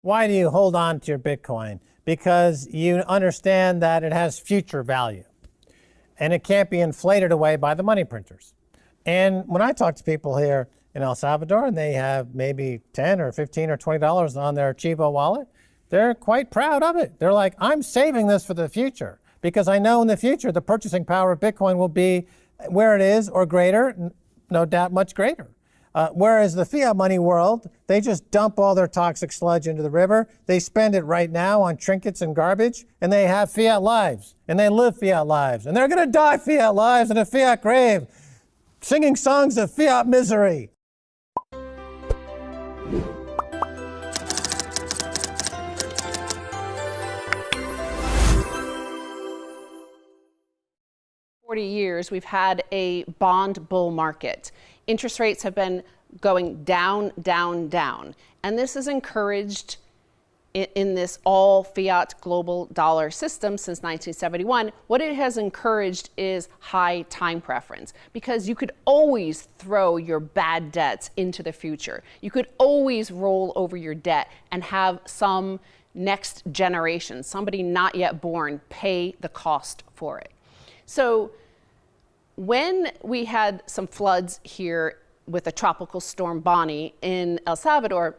Why do you hold on to your Bitcoin? Because you understand that it has future value and it can't be inflated away by the money printers. And when I talk to people here in El Salvador and they have maybe 10 or 15 or $20 on their Chivo wallet, they're quite proud of it. They're like, I'm saving this for the future because I know in the future the purchasing power of Bitcoin will be where it is or greater, no doubt much greater. Whereas the fiat money world, they just dump all their toxic sludge into the river. They spend it right now on trinkets and garbage, and they have fiat lives, and they live fiat lives, and they're going to die fiat lives in a fiat grave, singing songs of fiat misery. For 40 years, we've had a bond bull market. Interest rates have been going down, down, down. And this has encouraged, in this all fiat global dollar system since 1971, what it has encouraged is high time preference, because you could always throw your bad debts into the future. You could always roll over your debt and have some next generation, somebody not yet born, pay the cost for it. So when we had some floods here with a tropical storm Bonnie in El Salvador,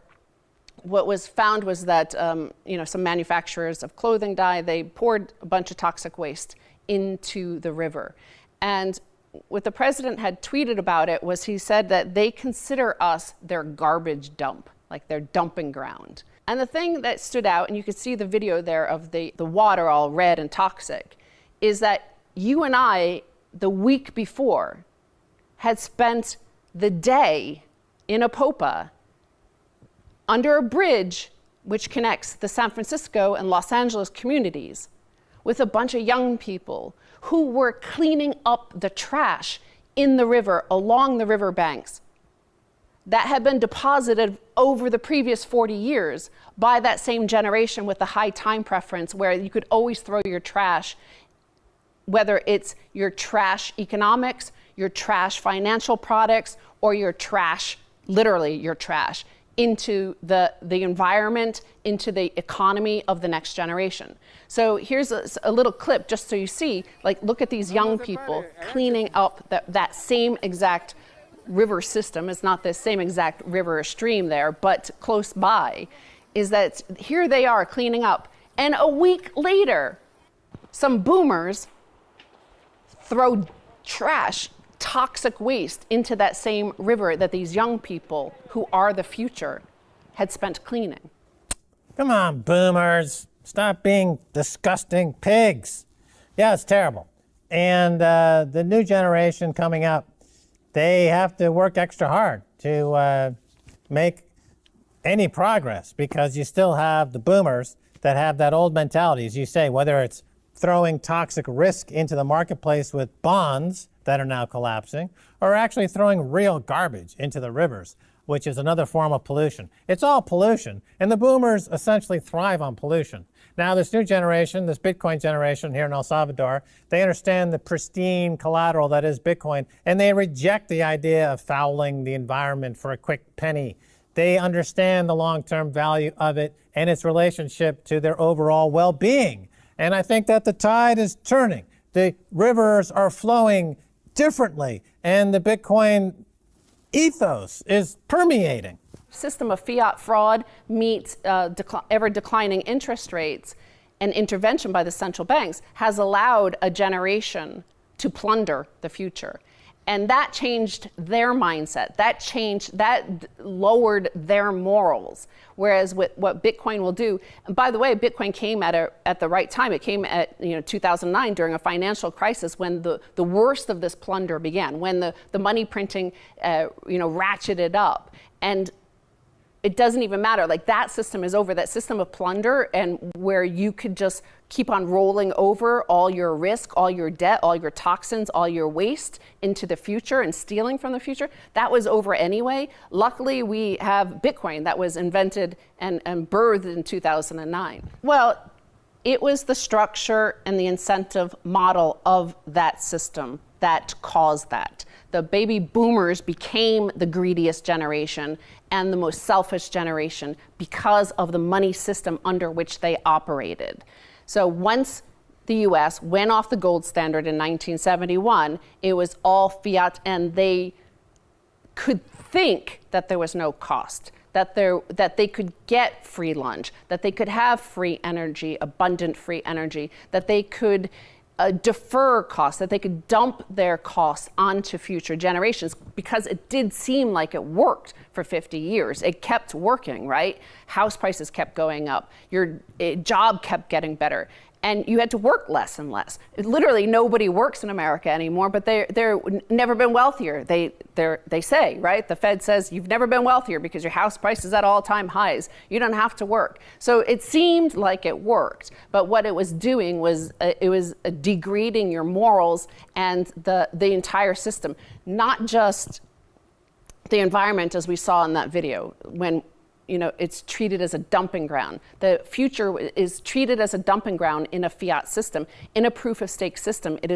what was found was that some manufacturers of clothing dye, they poured a bunch of toxic waste into the river. And what the president had tweeted about it was he said that they consider us their garbage dump, like their dumping ground. And the thing that stood out, and you could see the video there of the water all red and toxic, is that you and I, the week before, had spent the day in Apopa under a bridge which connects the San Francisco and Los Angeles communities with a bunch of young people who were cleaning up the trash in the river, along the riverbanks, that had been deposited over the previous 40 years by that same generation with the high time preference, where you could always throw your trash, whether it's your trash economics, your trash financial products, or your trash, literally your trash, into the environment, into the economy of the next generation. So here's a little clip just so you see, like, look at these young people cleaning up that same exact river system. It's not the same exact river or stream there, but close by, is that here they are cleaning up. And a week later, some boomers throw trash, toxic waste into that same river that these young people, who are the future, had spent cleaning. Come on, boomers. Stop being disgusting pigs. Yeah, it's terrible. And the new generation coming up, they have to work extra hard to make any progress, because you still have the boomers that have that old mentality, as you say, whether it's throwing toxic risk into the marketplace with bonds that are now collapsing, or actually throwing real garbage into the rivers, which is another form of pollution. It's all pollution, and the boomers essentially thrive on pollution. Now, this new generation, this Bitcoin generation here in El Salvador, they understand the pristine collateral that is Bitcoin, and they reject the idea of fouling the environment for a quick penny. They understand the long-term value of it and its relationship to their overall well-being. And I think that the tide is turning. The rivers are flowing differently, and the Bitcoin ethos is permeating. System of fiat fraud meets ever declining interest rates and intervention by the central banks has allowed a generation to plunder the future. And that changed their mindset. That lowered their morals. Whereas with what Bitcoin will do, and by the way, Bitcoin came at the right time. It came at 2009 during a financial crisis when the worst of this plunder began, when the money printing ratcheted up. And it doesn't even matter. Like, that system is over. That system of plunder, and where you could just keep on rolling over all your risk, all your debt, all your toxins, all your waste into the future and stealing from the future, that was over anyway. Luckily, we have Bitcoin that was invented and birthed in 2009. Well, it was the structure and the incentive model of that system that caused that. The baby boomers became the greediest generation, and the most selfish generation because of the money system under which they operated. So once the US went off the gold standard in 1971, it was all fiat, and they could think that there was no cost, that they could get free lunch, that they could have free energy, abundant free energy, that they could defer costs, that they could dump their costs onto future generations, because it did seem like it worked for 50 years. It kept working, right? House prices kept going up. Your job kept getting better. And you had to work less and less. Literally, nobody works in America anymore, but they're never been wealthier. They say, right? The Fed says you've never been wealthier because your house price is at all-time highs. You don't have to work. So it seemed like it worked, but what it was doing was it was degrading your morals and the entire system, not just the environment, as we saw in that video, when it's treated as a dumping ground. The future is treated as a dumping ground in a fiat system. In a proof of stake system, it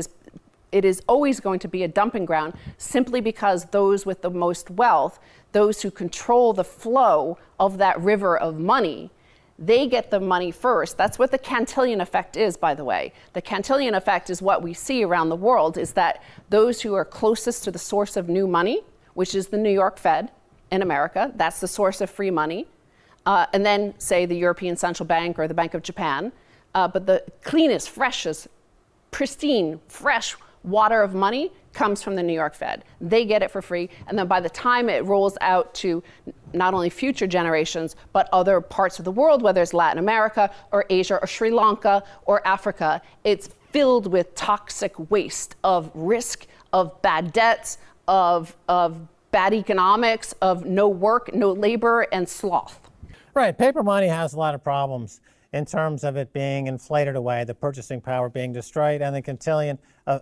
is always going to be a dumping ground, simply because those with the most wealth, those who control the flow of that river of money, they get the money first. That's what the Cantillon effect is, by the way. The Cantillon effect is what we see around the world, is that those who are closest to the source of new money, which is the New York Fed, in America, that's the source of free money, and then say the European Central Bank or the Bank of Japan, but the cleanest, freshest, pristine, fresh water of money comes from the New York Fed. They get it for free, and then by the time it rolls out to not only future generations, but other parts of the world, whether it's Latin America or Asia or Sri Lanka or Africa, it's filled with toxic waste of risk, of bad debts, of bad economics, of no work, no labor, and sloth. Right. Paper money has a lot of problems in terms of it being inflated away, the purchasing power being destroyed, and the Cantillon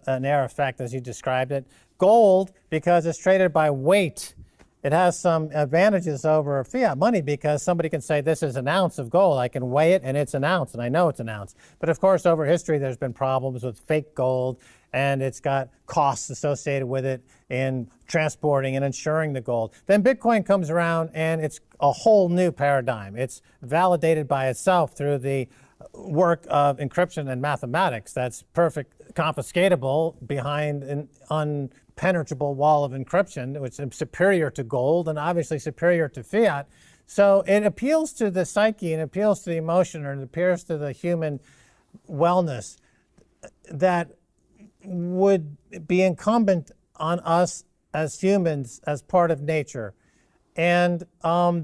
an air effect, as you described it. Gold, because it's traded by weight, it has some advantages over fiat money, because somebody can say, this is an ounce of gold. I can weigh it, and it's an ounce, and I know it's an ounce. But of course, over history, there's been problems with fake gold, and it's got costs associated with it in transporting and insuring the gold. Then Bitcoin comes around, and it's a whole new paradigm. It's validated by itself through the work of encryption and mathematics. That's perfect, confiscatable behind an unpenetrable wall of encryption, which is superior to gold and obviously superior to fiat. So it appeals to the psyche, and appeals to the emotion, or it appeals to the human wellness that would be incumbent on us as humans, as part of nature. And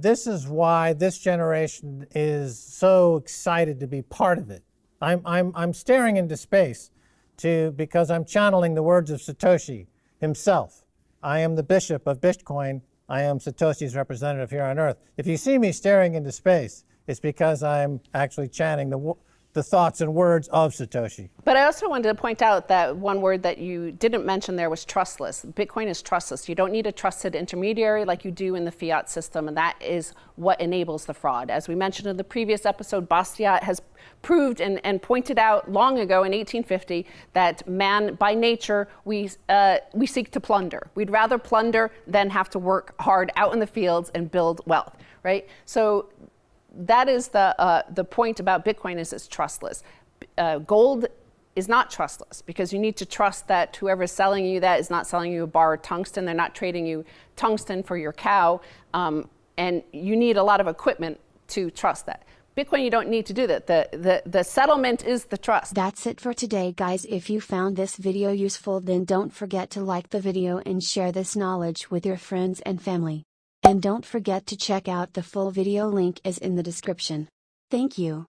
this is why this generation is so excited to be part of it. I'm staring into space because I'm channeling the words of Satoshi himself. I am the bishop of Bitcoin. I am Satoshi's representative here on Earth. If you see me staring into space, it's because I'm actually chanting the thoughts and words of Satoshi. But I also wanted to point out that one word that you didn't mention there was trustless. Bitcoin is trustless. You don't need a trusted intermediary like you do in the fiat system, and that is what enables the fraud. As we mentioned in the previous episode, Bastiat has proved and pointed out long ago in 1850 that man, by nature, we seek to plunder. We'd rather plunder than have to work hard out in the fields and build wealth, right? So that is the point about Bitcoin, is it's trustless. Gold is not trustless, because you need to trust that whoever's selling you that is not selling you a bar of tungsten. They're not trading you tungsten for your cow. And you need a lot of equipment to trust that. Bitcoin, you don't need to do that. The settlement is the trust. That's it for today, guys. If you found this video useful, then don't forget to like the video and share this knowledge with your friends and family. And don't forget to check out the full video, link is in the description. Thank you.